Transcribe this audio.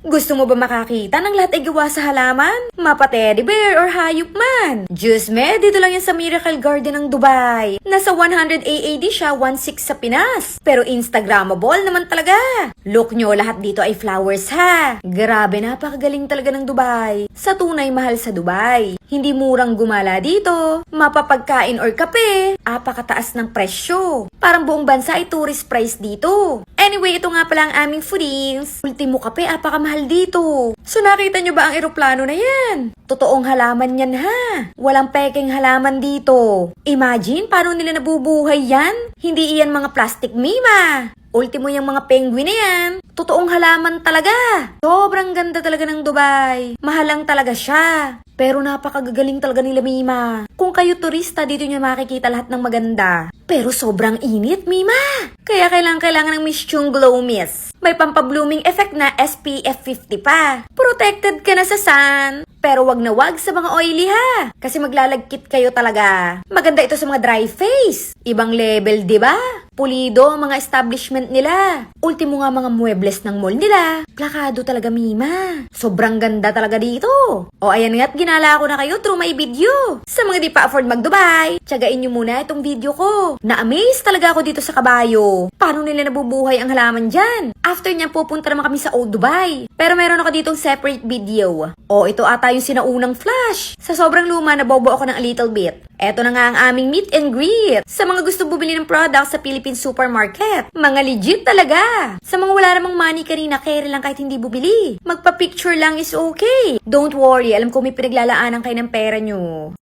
Gusto mo ba makakita ng lahat ay gawa sa halaman? Mapa teddy bear or hayop man? Diyos me, dito lang yan sa Miracle Garden ng Dubai. Nasa 100 AAD siya, 1.6 sa Pinas. Pero Instagrammable naman talaga. Look nyo, lahat dito ay flowers ha. Grabe, napakagaling talaga ng Dubai. Sa tunay mahal sa Dubai. Hindi murang gumala dito. Mapapagkain or kape. Apakataas ng presyo. Parang buong bansa ay tourist price dito. Anyway, ito nga pala ang aming foodies. Ultimo kape, apakamahal dito. So nakita nyo ba ang eroplano na yan? Totoong halaman yan ha. Walang peking halaman dito. Imagine, paano nila nabubuhay yan? Hindi iyan mga plastic mima. Ultimo yung mga penguin na yan. Totoong halaman talaga. Sobrang ganda talaga ng Dubai. Mahal lang talaga siya. Pero napakagagaling talaga nila Mima. Kung kayo turista, dito nyo makikita lahat ng maganda. Pero sobrang init, Mima. Kaya kailangan ng Miss Chung Glow Mist. May pampablooming effect na SPF 50 pa. Protected ka na sa sun. Pero wag na wag sa mga oily ha. Kasi maglalagkit kayo talaga. Maganda ito sa mga dry face. Ibang level, di ba? Pulido ang mga establishment nila. Ultimo nga mga muebles ng mall nila. Plakado talaga, Mima. Sobrang ganda talaga dito. O ayan nga't ginala ko na kayo through my video. Sa mga di pa afford mag-Dubai, tiyagain nyo muna itong video ko. Na-amaze talaga ako dito sa kabayo. Paano nila nabubuhay ang halaman dyan? After niyan, pupunta naman kami sa Old Dubai. Pero meron ako ditong separate video. O ito ata yung sinaunang flash. Sa sobrang luma, nabobo ako ng a little bit. Eto na nga ang aming meet and greet. Sa mga gusto bumili ng product sa Philippine Supermarket. Mga legit talaga. Sa mga wala namang money kanina, carry lang kahit hindi bumili. Magpa-picture lang is okay. Don't worry, alam ko may pinaglalaanan kayo ng pera nyo.